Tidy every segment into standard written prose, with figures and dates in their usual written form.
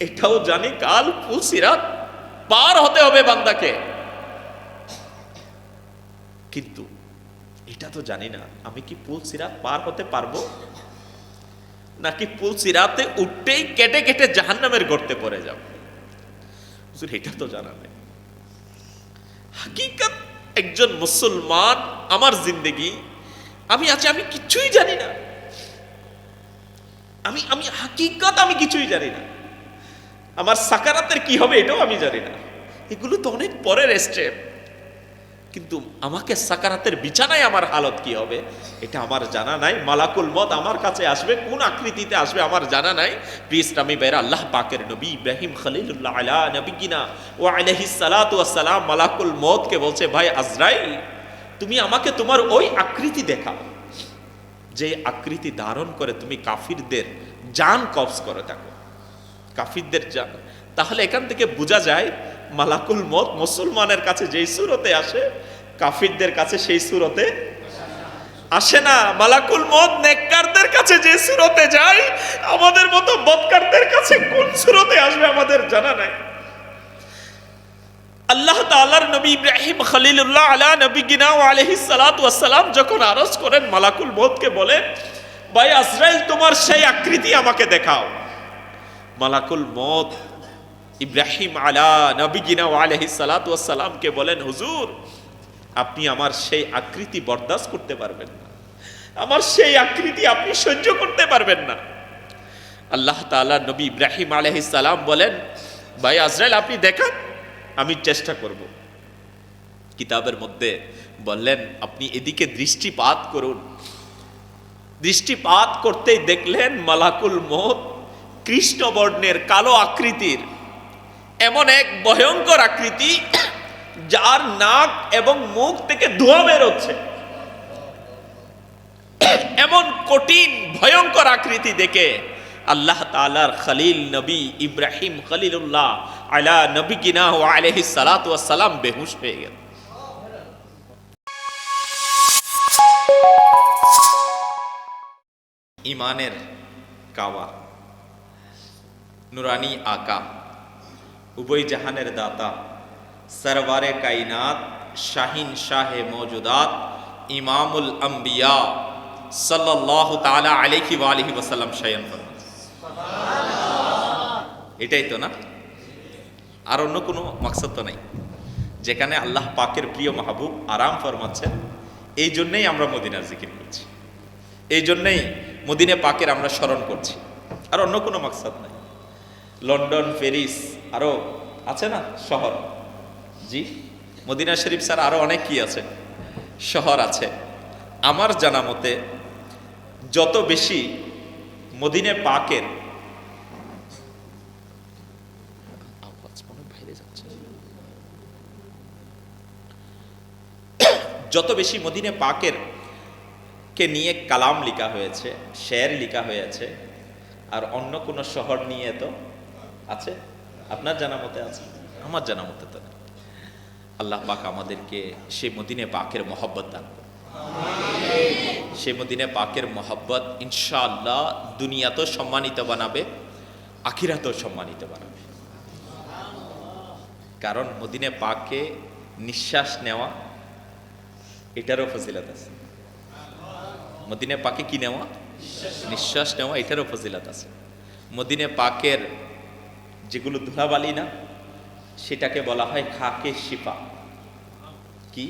এটাও জানি কাল পুলসিরাত পার হতে হবে বান্দাকে, কিন্তু এটা তো জানি না আমি কি পুলসিরাত পার হতে পারবো, নাকি পুলসিরাতে উঠতেই কেটে কেটে জাহান্নামের গর্তে পড়ে যাব। হুজুর এটা তো জানা নেই। হাকিকত একজন মুসলমান, আমার জিন্দেগি আমি আছি, আমি কিছুই জানি না, আমি হাকিকত আমি কিছুই জানি না। আমার সাকারাতের কি হবে এটাও আমি জানি না। এগুলো তো অনেক পরের স্টেপ, কিন্তু আমাকে সাকারাতের বিছানায় আমার হালত কি হবে এটা আমার জানা নাই। মালাকুল মত আমার কাছে আসবে, কোন আকৃতিতে আসবে আমার জানা নাই। প্রিয় ইসলামী ভাইরা, আল্লাহ পাকের নবী ইব্রাহিম খলিলুল্লাহ আলা নবিয়িনা ওয়া আলাইহিস সালাতু ওয়াস সালাম মালাকুল মতকে বলছে, ভাই আজরাইল, তুমি আমাকে তোমার ওই আকৃতি দেখাও যে আকৃতি ধারণ করে তুমি কাফিরদের জান কবজ করে থাকো, কাফিরদের জান। তাহলে এখান থেকে বোঝা যায় মালাকুল মত মুসলমানের কাছে যেই সুরতে আসে, কাফিরদের কাছে সেই সুরতে আসে না। মালাকুল মত নেককারদের কাছে যে সুরতে যায়, আমাদের মতো বদকারদের কাছে কোন সুরতে আসবে আমাদের জানা নাই। আল্লাহ তাআলার নবী ইব্রাহিম খলিলুল্লাহ আলা নবিয়িনা ওয়া আলাইহিস সালাতু ওয়াস সালাম যখন আরজ করেন, মালাকুল মতকে বলেন, ভাই আজরাইল তোমার সেই আকৃতি আমাকে দেখাও। মালাকুল মত ইব্রাহিম আলা নবিয়িনা ওয়া আলাইহিস সালাতু ওয়াস সালামকে বলেন, হুজুর আপনি আমার সেই আকৃতি বরদাস্ত করতে পারবেন না, আমার সেই আকৃতি আপনি সহ্য করতে পারবেন না। আল্লাহ তাআলা নবী ইব্রাহিম আলাইহিস সালাম বলেন, ভাই আজরাইল আপনি দেখান, আমি চেষ্টা করব। কিতাবের মধ্যে বললেন, আপনি এদিকে দৃষ্টিপাত করুন। দৃষ্টিপাত করতেই দেখলেন মালাকুল মত কৃষ্ণবর্ণের কালো আকৃতির এমন এক ভয়ঙ্কর আকৃতি, যার নাক এবং মুখ থেকে ধোঁয়া বেরোচ্ছে। এমন কঠিন ভয়ঙ্কর আকৃতি দেখে আল্লাহ তাআলার খলিল নবী ইব্রাহিম খলিলুল্লাহ আলা নবিয়িনা ওয়া আলাইহিস সালাতু ওয়াস সালাম বেহুশ হয়ে গেল। ইমানের কাওয়া, নুরানি আকা, উভয় জাহানের দাতা, সরওয়ারে কায়নাত, শাহিন শাহে মওজুদাত, ইমামুল আম্বিয়া সাল্লাল্লাহু তাআলা আলাইহি ওয়া আলিহি ওয়াসাল্লাম শায়ান ফরমান। এটাই তো না, আর অন্য কোনো মাকসাদ তো নাই। যেখানে আল্লাহ পাকের প্রিয় মাহবুব আরাম ফরমাচ্ছেন, এই জন্যই আমরা মদিনার জিকির করছি, এই জন্যই মদিনে পাকের আমরা স্মরণ করছি, আর অন্য কোনো মাকসাদ নাই। লন্ডন, প্যারিস, আরো আছে না শহর, জি মদিনা শরীফ স্যার আরো অনেক কি আছে, শহর আছে। আমার জানা মতে যত বেশি মদিনে পাকের যত বেশি মদিনে পাকের কে নিয়ে কালাম লেখা হয়েছে, শের লেখা হয়েছে, আর অন্য কোন শহর নিয়ে তো আছে? আপনার জানা মতে আছে? আমার জানা মতে তো না। আল্লাহ পাক আমাদেরকে সেই মদিনে পাকের মহব্বত দান করুন। সেই মদিনে পাকের মহব্বত ইনশাআল্লাহ দুনিয়াতেও সম্মানিত বানাবে, আখিরাতেও সম্মানিত বানাবে। কারণ মদিনে পাকে নিঃশ্বাস নেওয়া, এটারও ফজিলত আছে। মদিনে পাকে কি নেওয়া? নিঃশ্বাস নেওয়া, এটারও ফজিলত আছে। মদিনে পাকের যেগুলো ধুলাবালি না, সেটাকে বলা হয় খাকে শিফা। কি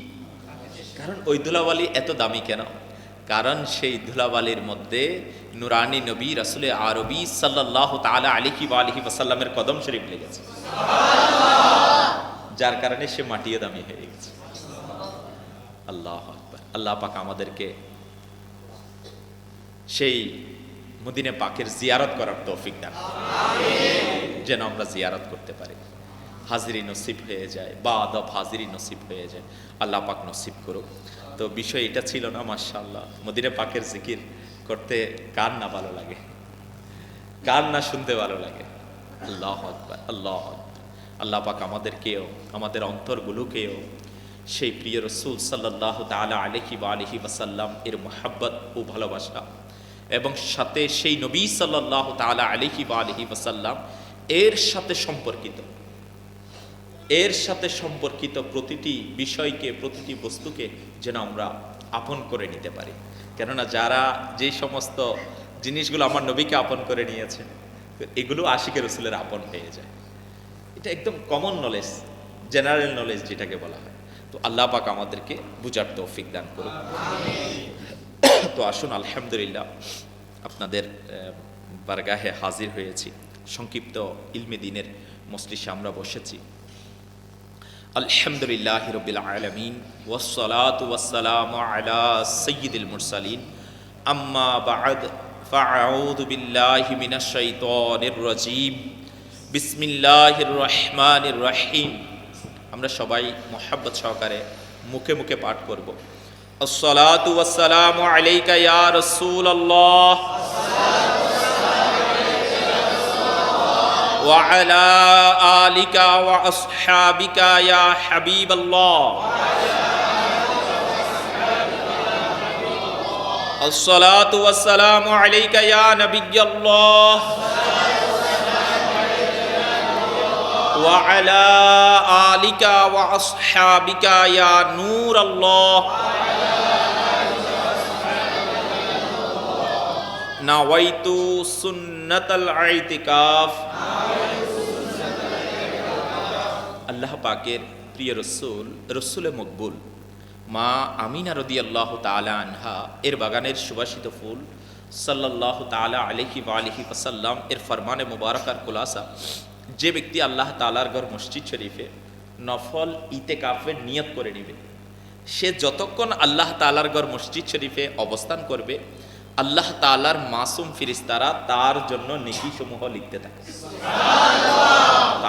কারণ ওই ধুলাবালি এত দামি কেন? কারণ সেই ধুলাবালির মধ্যে নুরানি নবী রাসূলে আরবি সাল্লাল্লাহু তাআলা আলাইহি ওয়া আলিহি ওয়াসাল্লামের কদম শরীফ লেগেছে, যার কারণে সে মাটিয়ে দামি হয়ে গেছে। আল্লাহু আকবার। আল্লাহ পাক আমাদেরকে সেই মদিনে পাকের জিয়ারত করার তৌফিক দান করুন, যেন আমরা জিয়ারত করতে পারি, হাজিরি নসিব হয়ে যায়, বা আদব হাজিরি নসিব হয়ে যায়। আল্লাহ পাক নসিব করুক। তো বিষয় এটা ছিল না, মাশাআল্লাহ মদিনে পাকের জিকির করতে কার না ভালো লাগে, কার না শুনতে ভালো লাগে। আল্লাহু আকবার, আল্লাহু আকবার। আল্লাহ পাক আমাদেরকেও, আমাদের অন্তরগুলোকেও সেই প্রিয় রাসূল সাল্লাল্লাহু তাআলা আলাইহি ওয়া আলিহি ওয়াসাল্লাম এর মুহাব্বত ও ভালোবাসা, এবং সাথে সেই নবী সাল্লাল্লাহু তাআলা আলাইহি ওয়া আলিহি ওয়াসাল্লাম এর সাথে সম্পর্কিত, এর সাথে সম্পর্কিত প্রতিটি বিষয়কে, প্রতিটি বস্তুকে যেন আমরা আপন করে নিতে পারি। কেননা যারা যে সমস্ত জিনিসগুলো আমার নবীকে আপন করে নিয়েছে, এগুলো আশিকে রসুলের আপন হয়ে যায়। এটা একদম কমন নলেজ, জেনারেল নলেজ যেটাকে বলা হয়। তো আল্লাহ পাক আমাদেরকে বুঝার তৌফিক দান করুন। তো আসুন, আলহামদুলিল্লাহ আপনাদের বারগাহে হাজির হয়েছি। সংক্ষিপ্ত ইলমে দ্বীনের মজলিসে আমরা বসেছি। আলহামদুলিল্লাহি রাব্বিল আলামিন ওয়াসসালাতু ওয়াসসালামু আলা সাইয়্যিদিল মুরসালিন, আম্মা বা'দ, ফাআউযু বিল্লাহি মিনাশ শাইতানির রাজীম, বিসমিল্লাহির রহমানির রহিম। আমরা সবাই মুহাব্বত সহকারে মুখে মুখে পাঠ করব। আসসালাতু ওয়াসসালামু আলাইকা ইয়া রাসূলুল্লাহ ওয়া আলা আলিকা ওয়া আসহাবিকা ইয়া হাবিবাল্লাহ। আসসালাতু ওয়াসসালামু আলাইকা ইয়া নবিয়্যাল্লাহ ওয়া আলা আলিকা ওয়া আসহাবিকা ইয়া নূরাল্লাহ। নাওয়াইতু সুন্নাতাল ইতিকাফ। আল্লাহ পাকের প্রিয় রসুল, রসুলে মকবুল মা আমিনা রাদিয়াল্লাহু তাআলা আনহা এর বাগানের সুবাসিত ফুল সাল্লাল্লাহু তাআলা আলাইহি ওয়া আলিহি ওয়াসাল্লাম এর ফরমানে মুবারাকার খুলাসা, যে ব্যক্তি আল্লাহ তাআলার ঘর মসজিদ শরীফে নফল ইতিকাফের নিয়ত করে নেবে, সে যতক্ষণ আল্লাহ তাআলার ঘর মসজিদ শরীফে অবস্থান করবে, আল্লাহ তাআলার মাসুম ফেরেশতারা তার জন্য নেকি সমূহ লিখতে থাকে।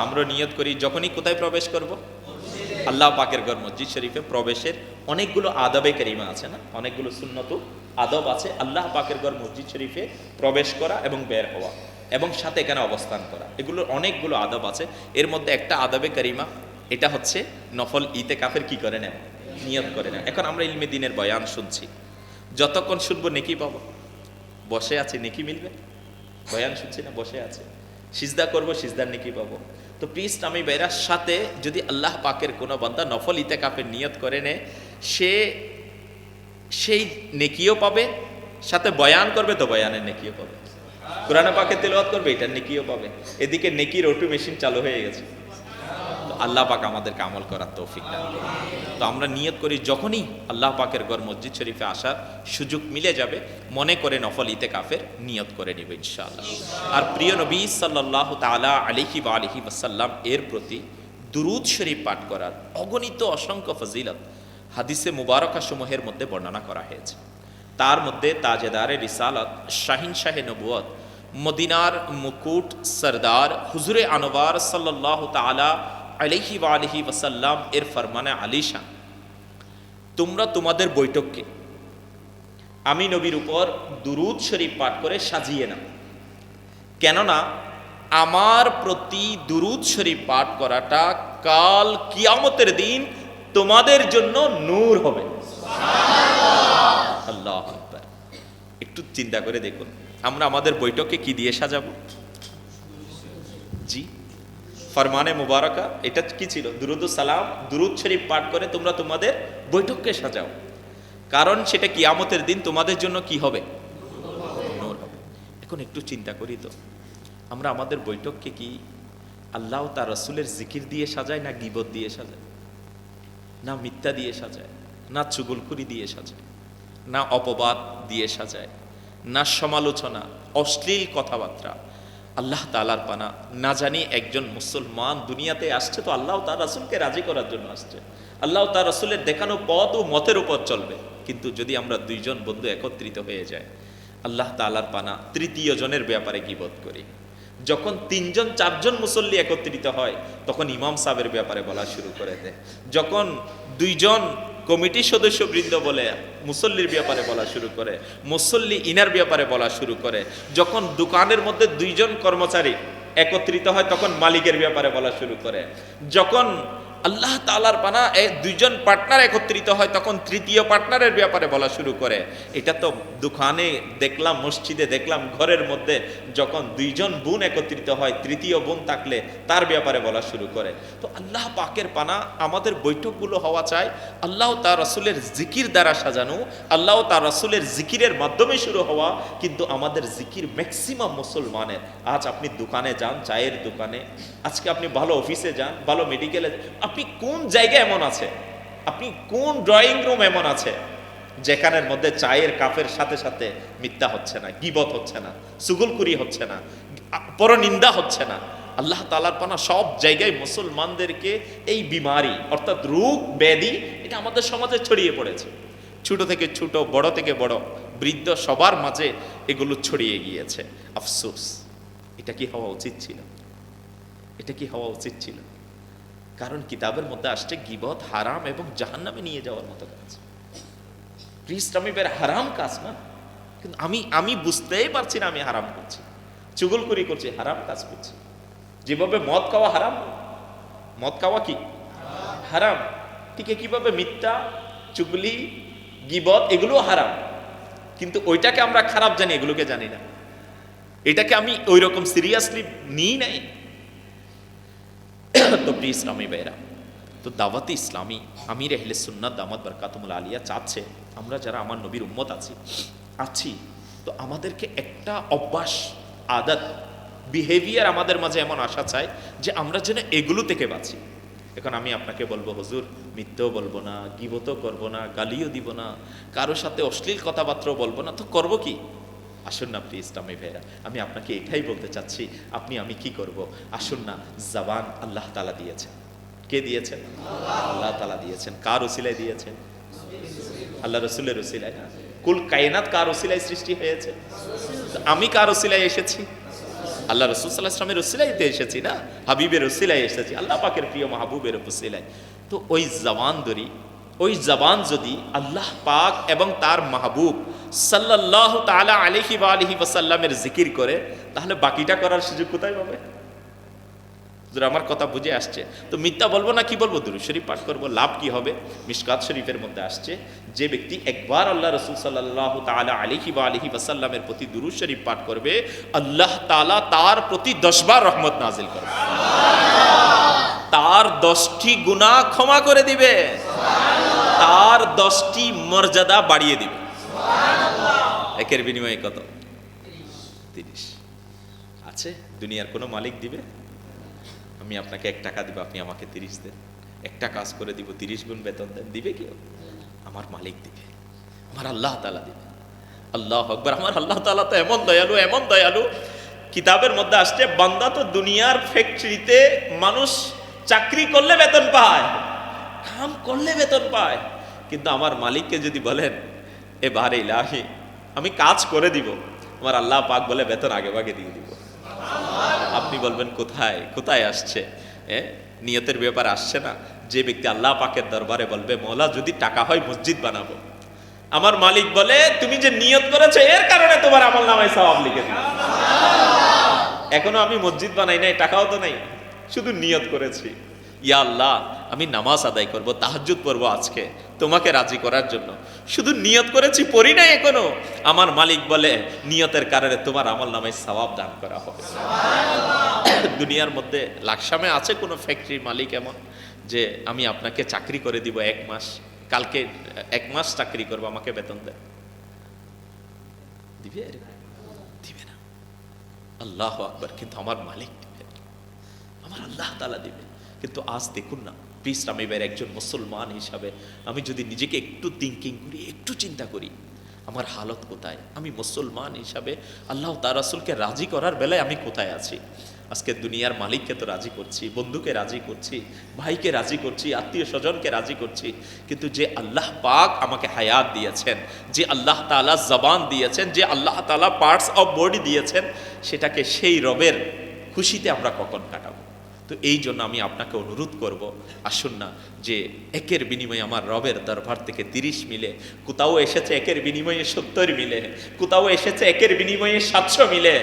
আমরা নিয়ত করি যখনই কোথায় প্রবেশ করব, আল্লাহ পাকের ঘর মসজিদ শরীফে প্রবেশের অনেকগুলো আদবে কারিমা আছে না, অনেকগুলো সুন্নত আদব আছে আল্লাহ পাকের ঘর মসজিদ শরীফে প্রবেশ করা এবং বের হওয়া এবং সাথে এখানে অবস্থান করা, এগুলোর অনেকগুলো আদব আছে। এর মধ্যে একটা আদবে কারিমা, এটা হচ্ছে নফল ইতিকাফের কি করে নেওয়া, নিয়ত করে নেওয়া। এখন আমরা ইলমে দ্বীনের বয়ান শুনছি, যতক্ষণ শুনবো নেকি পাবো। বসে আছে নেকি মিলবে, বয়ান শুনছি না বসে আছে, সিজদা করবো সিজদার নেকি পাবো। তো প্লিজ আমি বেরার সাথে যদি আল্লাহ পাকের কোনো বান্দা নফল ইতিকাফের নিয়ত করে নেয়, সে সেই নেকিও পাবে, সাথে বয়ান করবে তো বয়ানের নেকিও পাবে, কোরআনে পাকে তেলাওয়াত করবে এটার নেকিও পাবে। এদিকে নেকির অটো মেশিন চালু হয়ে গেছে। তো আল্লাহ পাক আমাদেরকে আমল করার তৌফিক দান করুন। তো আমরা নিয়ত করি যখনই আল্লাহ পাকের ঘর মসজিদ শরীফে আসার সুযোগ মিলে যাবে, মনে করে নফল ইতিকাফের নিয়ত করে নিব ইনশাআল্লাহ। আর প্রিয় নবী সাল্লাল্লাহু তাআলা আলাইহি ওয়া আলিহি ওয়াসাল্লাম এর প্রতি দুরূদ শরীফ পাঠ করার অগণিত অসংখ্য ফজিলত হাদিসে মুবারকা সমূহের মধ্যে বর্ণনা করা হয়েছে। তার মধ্যে তাজেদারে রিসালাত, শাহিন শাহে নবুয়ত, মদিনার মুকুট সরদার হুজুরে আনোয়ার সাল্লাল্লাহু তাআলা আলাইহি ওয়া আলিহি ওয়াসাল্লাম এর ফরমানে আলিশান, তোমরা তোমাদের বৈঠককে আমি নবীর উপর দুরূদ শরীফ পাঠ করে সাজিয়ে নাও, কেননা আমার প্রতি দুরূদ শরীফ পাঠ করাটা কাল কিয়ামতের দিন তোমাদের জন্য নূর হবে। আল্লাহু আকবার। একটু চিন্তা করে দেখুন, আমরা আমাদের বৈঠককে কি দিয়ে সাজাবো? জি, ফরমানে মুবারাকা এটা কি ছিল? দুরূদ সালাম, দুরূদ শরীফ পাঠ করে তোমরা তোমাদের বৈঠককে সাজাও, কারণ সেটা কিয়ামতের দিন তোমাদের জন্য কি হবে? নূর হবে। এখন একটু চিন্তা করি তো, আমরা আমাদের বৈঠককে কি আল্লাহ তার রাসূলের জিকির দিয়ে সাজাই, না গীবত দিয়ে সাজাই, না মিথ্যা দিয়ে সাজায়, না চুগলখুরি দিয়ে সাজায়, না অপবাদ দিয়ে সাজায়, না সমালোচনা, অশ্লীল কথাবার্তা। আল্লাহ তাআলার পানা, না জানি একজন মুসলমান দুনিয়াতে আসছে তো আল্লাহ তার রাসূলকে রাজি করার জন্য আসছে, আল্লাহ তার রাসূলের দেখানো পথ ও মতের উপর চলবে। কিন্তু যদি আমরা দুইজন বন্ধু একত্রিত হয়ে যায়, আল্লাহ তাআলার পানা তৃতীয় জনের ব্যাপারে গীবত করি। যখন তিনজন চারজন মুসল্লি একত্রিত হয়, তখন ইমাম সাহেবের ব্যাপারে বলা শুরু করে দেয়। যখন দুইজন কমিটি সদস্যবৃন্দ বলে মুসল্লির ব্যাপারে বলা শুরু করে, মুসল্লি ইনার ব্যাপারে বলা শুরু করে। যখন দোকানের মধ্যে দুইজন কর্মচারী একত্রিত হয়, তখন মালিকের ব্যাপারে বলা শুরু করে। যখন আল্লাহ তাআলার বানা দুইজন পার্টনার একত্রিত হয় তখন তৃতীয় পার্টনারের ব্যাপারে বলা শুরু করে। এটা তো দোকানে দেখলাম, মসজিদে দেখলাম, ঘরের মধ্যে যখন দুইজন বোন একত্রিত হয় তৃতীয় বোন থাকলে তার ব্যাপারে বলা শুরু করে। তো আল্লাহ পাকের পানা আমাদের বৈঠকগুলো হওয়া চাই আল্লাহ তার রাসূলের জিকির দ্বারা সাজানো, আল্লাহ তার রাসূলের জিকিরের মাধ্যমে শুরু হওয়া। কিন্তু আমাদের জিকির ম্যাক্সিমাম মুসলমানের, আজ আপনি দোকানে যান, চায়ের দোকানে, আজকে আপনি ভালো অফিসে যান, ভালো মেডিকেলে, আপনি কোন জায়গায় এমন আছে, আপনি কোন ড্রয়িং রুম এমন আছে যেখানের মধ্যে চায়ের কাপের সাথে সাথে মিথ্যা হচ্ছে না, গীবত হচ্ছে না, চুগলখুরি হচ্ছে না, পরনিন্দা হচ্ছে না। আল্লাহ তাআলার পানা সব জায়গায় মুসলমানদেরকে এই বিমারি অর্থাৎ রোগ ব্যাধি এটা আমাদের সমাজে ছড়িয়ে পড়েছে। ছোট থেকে ছোট, বড় থেকে বড়, বৃদ্ধ সবার মাঝে এগুলো ছড়িয়ে গিয়েছে। আফসোস, এটা কি হওয়া উচিত ছিল? এটা কি হওয়া উচিত ছিল? কারণ কিতাবের মধ্যে আসছে গীবত হারাম এবং জাহান্নামে নিয়ে যাওয়ার মতো কাজ। ইসলামী বের হারাম কাজ না, কিন্তু আমি বুঝতেই পারছি না আমি হারাম করছি, চুগলখুরি করছি, হারাম কাজ করছি। যেভাবে মদ খাওয়া হারাম, মদ খাওয়া কি হারাম, ঠিক কিভাবে মিথ্যা, চুগলি, গীবত এগুলো হারাম, কিন্তু ওইটাকে আমরা খারাপ জানি, এগুলোকে জানি না। এটাকে আমি ওই রকম সিরিয়াসলি নিই নাই। তো প্রিয় ইসলামী ভাইরা, তো দাওয়াতে ইসলামী আমির আহলে সুন্নাত দামাত বরকাতুল আলিয়া চাচ্ছে আমরা যারা আমার নবীর উম্মত আছি, তো আমাদেরকে একটা অভ্যাস, আদত, বিহেভিয়ার আমাদের মাঝে এমন আসা চাই যে আমরা যেন এগুলো থেকে বাঁচি। এখন আমি আপনাকে বলবো, হুজুর মিথ্যাও বলবো না, গীবতও করবো না, গালিও দিব না, কারোর সাথে অশ্লীল কথাবার্তাও বলবো না, তো করবো কি? আসুন না প্রিয় ইসলামী ভাইরা, আমি আপনাকে এটাই বলতে চাচ্ছি, আমি কি করব? আসুন না, জবান আল্লাহ তাআলা দিয়েছেন। কে দিয়েছেন? আল্লাহ তাআলা দিয়েছেন। কার ওসিলায় দিয়েছেন? আল্লাহ রাসূলের ওসিলায়। কুল কায়নাত কার ওসিলায় সৃষ্টি হয়েছে? আমি কার ওসিলায় এসেছি? আল্লাহ রাসূল সাল্লাল্লাহু আলাইহি ওয়াসাল্লামের ওসিলাতে এসেছি না, হাবিবের ওসিলায় এসেছি, আল্লাহ পাকের প্রিয় মাহবুবের ওসিলায়। তো ওই জবান ধরি, ওই জবান যদি আল্লাহ পাক এবং তার মাহবুব সাল্লাল্লাহু তাআলা আলাইহি ওয়া আলিহি ওয়াসাল্লামের জিকির করে, তাহলে বাকিটা করার সুযোগ কোথায় পাবে? যারা আমার কথা বুঝে আসছে, তো মিথ্যা বলবো না, কি বলবো? দুরূদ শরীফ পাঠ করবো। লাভ কি হবে? মিশকাত শরীফের মধ্যে আসছে, যে ব্যক্তি একবার আল্লাহ রাসূল সাল্লাল্লাহু তাআলা আলাইহি ওয়া আলিহি ওয়াসাল্লামের প্রতি দুরূদ শরীফ পাঠ করবে, আল্লাহ তাআলা তার প্রতি 10 বার রহমত নাজিল করবে, তার 10টি গুনাহ ক্ষমা করে দিবে, তার 10টি মর্যাদা বাড়িয়ে দিবে। একের বিনিময়ে কত? 30। আছে দুনিয়ার কোনো মালিক দিবে? আমি আপনাকে 1 টাকা দিব, আপনি আমাকে 30 দেন, একটা কাজ করে দিব, 30 গুণ বেতন দেন, দিবে কেউ? আমার মালিক দিবে, আমার আল্লাহ তাআলা দিবে। আল্লাহু আকবার। আমার আল্লাহ তাআলা তো এমন দয়ালু, এমন দয়ালু, কিতাবের মধ্যে আসছে বান্দা তো দুনিয়ার ফ্যাক্টরিতে মানুষ চাকরি করলে বেতন পায়, কাম করলে বেতন পায়, কিন্তু আমার মালিককে যদি বলেন এ বারে ইলাহি আমি কাজ করে দিব, আমার আল্লাহ পাক বলে বেতন আগে ভাগে দিয়ে দিব। আপনি বলবেন কোথায় কোথায় আসছে? নিয়তের ব্যাপার আসছে না? যে ব্যক্তি আল্লাহ পাকের দরবারে বলবে মওলা যদি টাকা হয় মসজিদ বানাবো, আমার মালিক বলে তুমি যে নিয়ত করেছো এর কারণে তোমার আমলনামায় সওয়াব লিখে দিই। এখনো আমি মসজিদ বানাই নাই, টাকাও তো নাই, শুধু নিয়ত করেছি, ইয়া আল্লাহ আমি নামাজ আদায় করব, তাহাজ্জুদ পড়বো আজকে তোমাকে রাজি করার জন্য, শুধু নিয়ত করেছি, পড়ি নাই এখনো। আমার মালিক বলে নিয়তের কারণে তোমার আমলনামায় সওয়াব দান করা হবে। দুনিয়ার মধ্যে লাকসামে আছে কোনো ফ্যাক্টরি মালিক এমন যে আমি আপনাকে চাকরি করে দিব 1 মাস, কালকে 1 মাস চাকরি করবো, আমাকে বেতন দেন? দিবে? দিবে না। আল্লাহু আকবার। কিন্তু আমার মালিক দিবে, আমার আল্লাহ তাআলা দিবে। কিন্তু আজ দেখুন না ইসলামী ভাইয়ের একজন মুসলমান হিসাবে আমি যদি নিজেকে একটু থিঙ্কিং করি, একটু চিন্তা করি, আমার হালত কোথায়? আমি মুসলমান হিসাবে আল্লাহ তার রাসূলকে রাজি করার বেলায় আমি কোথায় আছি? আজকে দুনিয়ার মালিককে তো রাজি করছি, বন্ধুকে রাজি করছি, ভাইকে রাজি করছি, আত্মীয় স্বজনকে রাজি করছি, কিন্তু যে আল্লাহ পাক আমাকে হায়াত দিয়েছেন, যে আল্লাহ তাআলা জবান দিয়েছেন, যে আল্লাহ তাআলা পার্টস অফ বডি দিয়েছেন, সেটাকে সেই রবের খুশিতে আমরা কখন কাটাবো? তো তো এই জন্য আমি আপনাকে অনুরোধ করব, আসুন না যে একের বিনিময়ে আমার রবের দরবার থেকে 30 মিলে, কোথাও এসেছে একের বিনিময়ে 70 মিলে, কোথাও এসেছে একের বিনিময়ে 700 মিলে।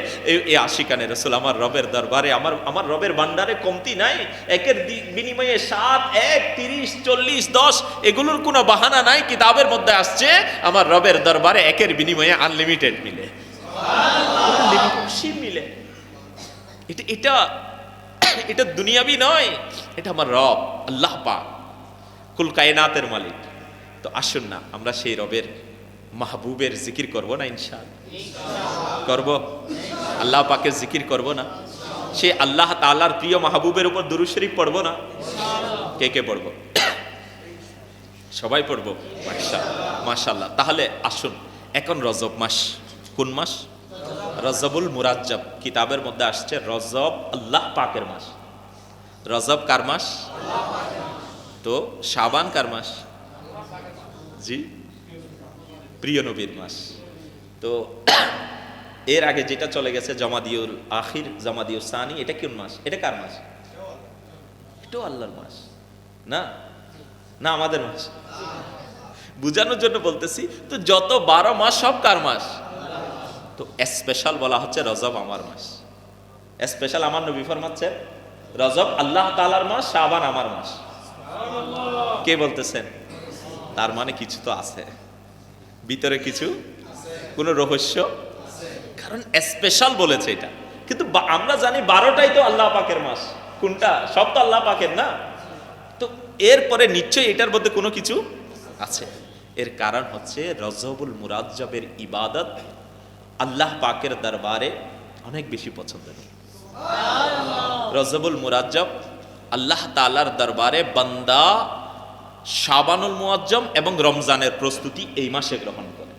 এই আশিকানে রসুল আমার রবের দরবারে, আমার রবের ভান্ডারে কমতি নাই। একের বিনিময়ে 7, 1, 30, 40, 10 এগুলোর কোনো বাহানা নাই। কিতাবের মধ্যে আসছে আমার রবের দরবারে একের বিনিময়ে আনলিমিটেড মিলে, লিমিটেড মিলে। এটা এটা দুনিয়াবি নয়, এটা আমার রব আল্লাহ পাক, কুল কায়নাতের মালিক। তো আসুন না আমরা সেই রবের মাহবুবের জিকির করব না, ইনশাআল্লাহ করব। আল্লাহ পাকের জিকির করব না, সেই আল্লাহ তাআলার প্রিয় মাহবুবের উপর দুরূদ শরীফ পড়ব না? কে কে পড়ব? সবাই পড়ব, মাশাআল্লাহ। তাহলে আসুন, এখন রজব মাস, কোন মাস? রজবুল মুরাজ্জব। কিতাবের মধ্যে আসছে রজব আল্লাহ পাকের মাস। রজব কার মাস? তো শাবান কার মাস? জি, প্রিয় নবীর মাস। তো এর আগে যেটা চলে গেছে জমাদিউল আখির, জমাদিউল সানি, এটা কোন মাস? এটা কার মাস? এটাও আল্লাহর মাস না? না আমাদের মাস? বুঝানোর জন্য বলতেছি। তো যত 12 মাস সব কার মাস? তো স্পেশাল বলা হচ্ছে রজব আমার মাস। স্পেশাল আমার নবী ফরমাচ্ছেন রজব আল্লাহ তাআলার মাস, শাবান আমার মাস। কে বলতেছেন? তার মানে কিছু তো আছে ভিতরে, কিছু কোনো রহস্য, কারণ স্পেশাল বলেছে এটা। কিন্তু আমরা জানি 12টাই তো আল্লাহ পাকের মাস। কোনটা? সব তো আল্লাহ পাকের না। তো এরপরে নিশ্চয়ই এটার মধ্যে কোনো কিছু আছে। এর কারণ হচ্ছে রজবুল মুরাজ্জবের ইবাদত আল্লাহ পাকের দরবারে অনেক বেশি পছন্দের। রজবুল মুরাজ্জব আল্লাহ তাআলার দরবারে বান্দা শাবানুল মুআজ্জম এবং রমজানের প্রস্তুতি এই মাসে গ্রহণ করে।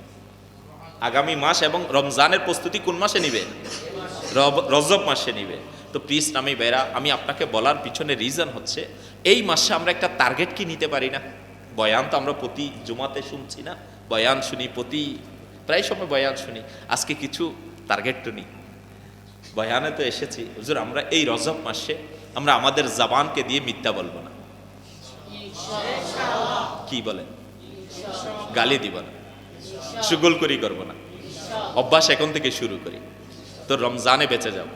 আগামী মাস এবং রমজানের প্রস্তুতি কোন মাসে নিবে? রজব মাসে নিবে। তো প্লিজ আমি বেরা, আমি আপনাকে বলার পিছনে রিজন হচ্ছে এই মাসে আমরা একটা টার্গেট কি নিতে পারি না? বয়ান তো আমরা প্রতি জুমাতে শুনছি না, বয়ান শুনি, প্রায় সময় বয়ান শুনি। আজকে কিছু টার্গেট তো নিই। বয়ানে তো এসেছি হুজুর, আমরা এই রজব মাসে আমরা আমাদের জবানকে দিয়ে মিথ্যা বলবো না। কি বলেন? গালি দিব না, চুগলখড়ি করব না, অভ্যাস এখন থেকে শুরু করি। তো রমজানে বেঁচে যাব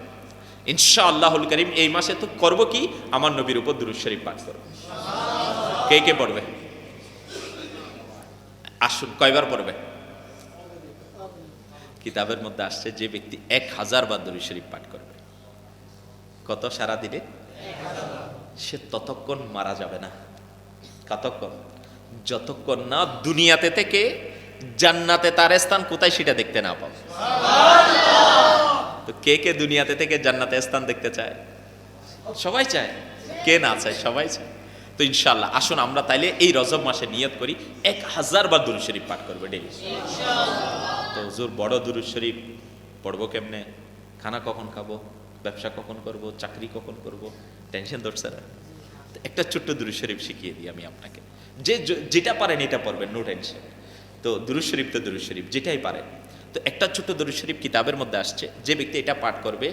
ইনশাআল্লাহুল কারীম। এই মাসে তো করব কি? আমার নবীর উপর দুরূদ শরীফ পাঠ করব। কে কে পড়বে? আসুন, কয়বার পড়বে? কিতাবের মধ্যে আসছে যে ব্যক্তি 1000 বার দুরূদ শরীফ পাঠ করবে, কত সারা দিনে? সে ততক্ষণ মারা যাবে না। কতক্ষণ? যতক্ষণ না দুনিয়াতে থেকে জান্নাতে তার স্থান কোথায় সেটা দেখতে না পাবে। তো কে কে দুনিয়াতে থেকে জান্নাতে স্থান দেখতে চায়? সবাই চায়। কে না চায়? সবাই চায়। তো ইনশাআল্লাহ আসুন আমরা তাইলে এই রজব মাসে নিয়ত করি 1000 বার দুরূদ শরীফ পাঠ করবে ডেইলি। তো হুজুর বড় দুরূদ শরীফ পড়বো কেমনে? খানা কখন খাবো? ব্যবসা কখন করব? চাকরি কখন করব? টেনশন ধরছে না? একটা ছোট্ট দুরূদ শরীফ শিখিয়ে দিই আমি আপনাকে। যেটা পারেন এটা পড়বেন, নো টেনশন। তো দুরূদ শরীফ তো দুরূদ শরীফ যেটাই পারেন। তো একটা ছোট্ট দুরূদ শরীফ কিতাবের মধ্যে আসছে, যে ব্যক্তি এটা পাঠ করবে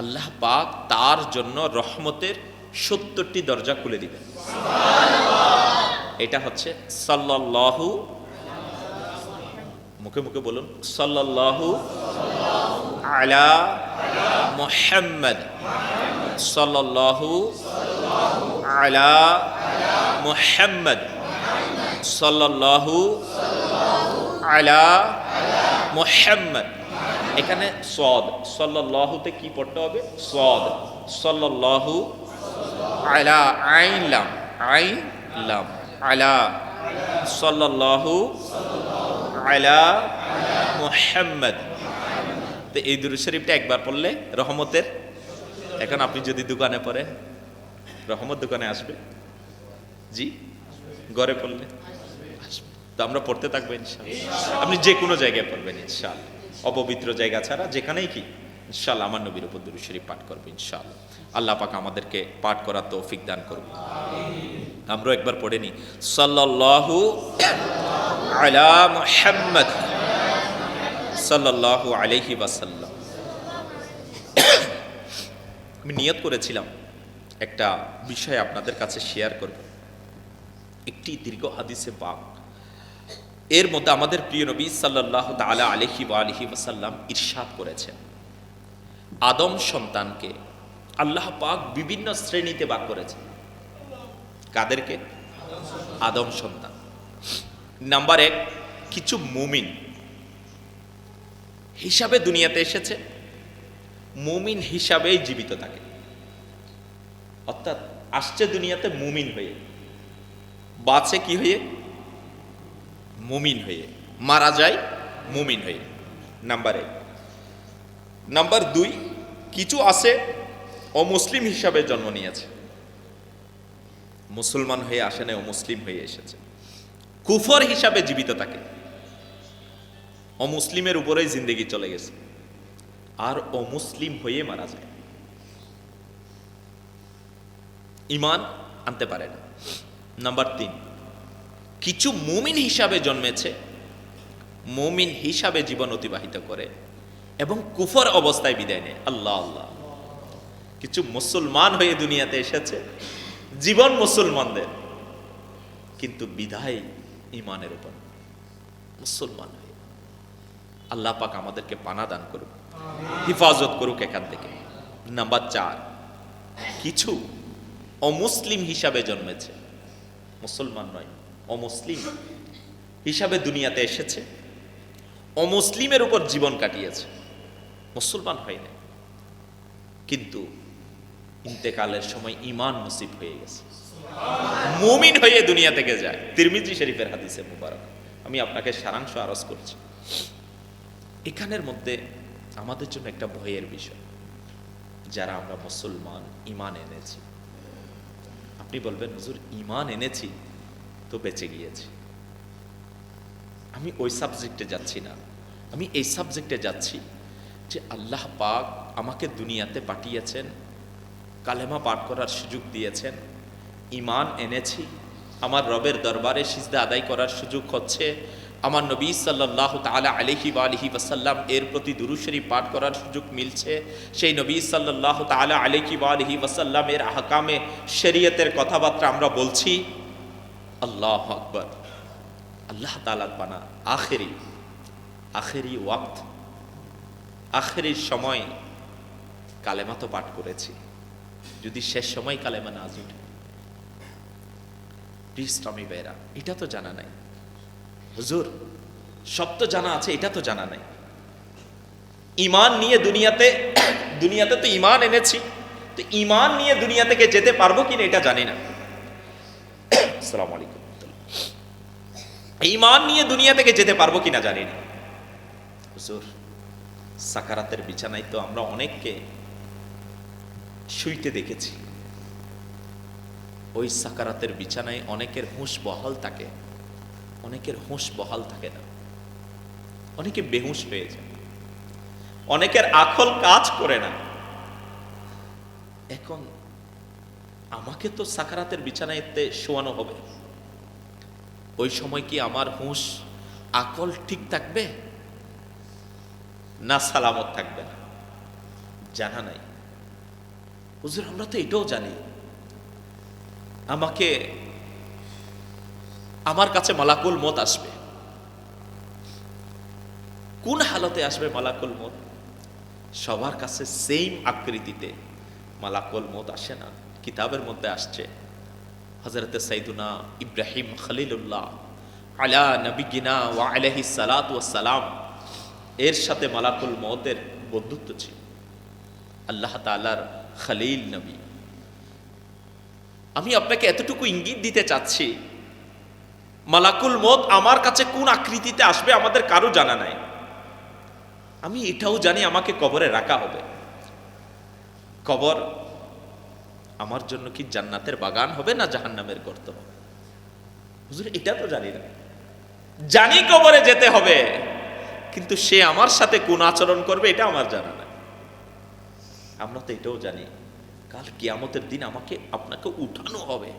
আল্লাহ পাক তার জন্য রহমতের 70টি দরজা খুলে দিবেন। এটা হচ্ছে সাল্লাল্লাহু, মুখে মুখে বলুন, সাল্লাল্লাহু আলা মুহাম্মদ, সাল্লাল্লাহু আলা মুহাম্মদ, সাল্লাল্লাহু আলা মুহাম্মদ। এখানে সদ, সাল্লাল্লাহুতে কি পড়তে হবে? সদ, সাল্লাল্লাহু আলা, আইন লাম, আইন লাম, আলা, সাল্লাল্লাহু আলা মুহাম্মদ। তো এই দুরূদ শরীফটা একবার পড়লে রহমতের, এখন আপনি যদি দোকানে পড়েন রহমত দোকানে আসবে, জি, ঘরে পড়লে আসবে। তো আমরা পড়তে থাকবো ইনশাআল্লাহ। আপনি যে কোনো জায়গায় পড়বেন ইনশাআল্লাহ, অপবিত্র জায়গা ছাড়া যেখানেই কি ইনশাআল্লাহ আমার নবীর উপর দুরূদ শরীফ পাঠ করবে ইনশাআল্লাহ। আল্লাহ পাক আমাদেরকে পাঠ করার তৌফিক দান করুন। আমরা একবার পড়ে নি, সাল্লাল্লাহু আলা মুহাম্মদ সাল্লাল্লাহু আলাইহি ওয়াসাল্লাম। আমি নিয়ত করেছিলাম একটা বিষয় আপনাদের কাছে শেয়ার করব। একটি দীর্ঘ হাদিসে পাক, এর মধ্যে আমাদের প্রিয় নবী সাল্লাল্লাহু তাআলা আলাইহি ওয়া আলিহি ওয়াসাল্লাম ইরশাদ করেছেন, আদম সন্তানকে আল্লাহ পাক বিভিন্ন শ্রেণীতে ভাগ করেছেন। কাদেরকে? আদম সন্তান। নাম্বার 1, কিছু মুমিন হিসাবে দুনিয়াতে এসেছে, মুমিন হিসাবেই জীবিত থাকে, অর্থাৎ আসছে দুনিয়াতে মুমিন হয়ে, বাঁচে কি হয়ে? মুমিন হয়ে, মারা যায় মুমিন হয়ে। নাম্বার 1। নাম্বার 2, কিছু আছে অমুসলিম হিসাবে জন্ম নিয়েছে, মুসলমান হয়ে আসে না, অমুসলিম হয়ে এসেছে, কুফর হিসাবে জীবিত থাকে, অমুসলিমের উপরেই জিন্দেগি চলে গেছে, আর অমুসলিম হয়ে মারা যায়, ঈমান আনতে পারে না। নাম্বার 3, কিছু মুমিন হিসাবে জন্মেছে, মুমিন হিসাবে জীবন অতিবাহিত করে এবং কুফর অবস্থায় বিদায় নেয়। আল্লাহ আল্লাহ। কিছু মুসলমান হয়ে দুনিয়াতে এসেছে, জীবন মুসলমানদের, কিন্তু বিদায় ঈমানের উপর, মুসলমান হয়ে। আল্লাহ পাক আমাদেরকে পানা দান করুক, হিফাজত করুক এখান থেকে। নাম্বার 4, কিছু অমুসলিম হিসাবে জন্মেছে, মুসলমান নয়, অমুসলিম হিসাবে দুনিয়াতে এসেছে, অমুসলিমের উপর জীবন কাটিয়েছে, মুসলমান হয় না, কিন্তু ইন্তেকালের সময় ঈমান নসিব হয়ে গেছে, মুমিন হয়ে দুনিয়া থেকে যায়। তিরমিজি শরীফের হাদিসে মুবারক। আমি আপনাকে সারাংশ আরজ করছি। এখানের মধ্যে আমাদের জন্য একটা ভয়ের বিষয়, যারা আমরা মুসলমান, ঈমান এনেছি। আপনি বলবেন, হুজুর ঈমান এনেছি তো বেঁচে গিয়েছি। আমি ওই সাবজেক্টে যাচ্ছি না, আমি এই সাবজেক্টে যাচ্ছি যে আল্লাহ পাক আমাকে দুনিয়াতে পাঠিয়েছেন, কালেমা পাঠ করার সুযোগ দিয়েছেন, ঈমান এনেছি, আমার রবের দরবারে সিজদা আদায় করার সুযোগ হচ্ছে, আমার নবী সাল্লাল্লাহু তাআলা আলাইহি ওয়া আলিহি ওয়াসাল্লাম এর প্রতি দুরূদ শরীফ পাঠ করার সুযোগ মিলছে, সেই নবী সাল্লাল্লাহু তাআলা আলাইহি ওয়া আলিহি ওয়াসাল্লাম এর আহকামে শরীয়তের কথাবার্তা আমরা বলছি। আল্লাহু আকবার। আল্লাহ তাআলার বানা আখেরি ওয়াক্ত, আখেরি সময় কালেমা তো পাঠ করেছি, যদি শেষ সময় কালেমা না জুটে, ইসলামী ভাইরা, এটা তো জানা নাই। হুজুর সব তো জানা আছে, এটা তো জানা নাই। ঈমান নিয়ে দুনিয়াতে তো ঈমান এনেছি, তো ঈমান নিয়ে দুনিয়া থেকে যেতে পারবো কিনা এটা জানি না। আসসালামু আলাইকুম। ঈমান নিয়ে দুনিয়া থেকে যেতে পারবো কিনা জানি না। হুজুর সাকারাতের বিছানায় তো আমরা অনেককে শুইতে দেখেছি, ওই সাকারাতের বিছানায় অনেকের হুঁশ বহাল থাকে, অনেকের হুঁশ বহাল থাকে না, অনেকে বেহুশ হয়ে যায়, অনেকের আকল কাজ করে না। এখন আমাকে তো সাকারাতের বিছানায়তে শোয়ানো হবে, ওই সময় কি আমার হুঁশ আকল ঠিক থাকবে না সালামত থাকবে না জানা নাই। হুজুর আমরা তো এটাও জানি, আমার কাছে মালাকুল মত আসবে। কোন হালতে আসবে মালাকুল মত? সবার কাছে সেম আকৃতিতে মালাকুল মত আসে না। কিতাবের মধ্যে আসছে, হযরতে সাইয়্যিদুনা ইব্রাহিম খলিলুল্লাহ আলা নবিয়িনা ওয়া আলাইহিস সালাতু ওয়াস সালাম এর সাথে মালাকুল মতের বন্ধুত্ব ছিল। আল্লাহ তাআলার খলিল নবী। আমি আপনাকে এতটুকু ইঙ্গিত দিতে চাচ্ছি, মালাকুল মত আমার কাছে কোন আকৃতিতে আসবে আমাদের কারো জানা নাই। আমি এটাও জানি আমাকে কবরে রাখা হবে। কবর আমার জন্য কি জান্নাতের বাগান হবে না জাহান্নামের গর্ত হবে? হুজুর এটা তো জানি না। জানি কবরে যেতে হবে, কিন্তু সে আমার সাথে কোন আচরণ করবে এটা আমার জানা নাই। আমরা তো এটাও জানি কাল কিয়ামতের দিন আমাকে আপনাকে উঠানো হবে,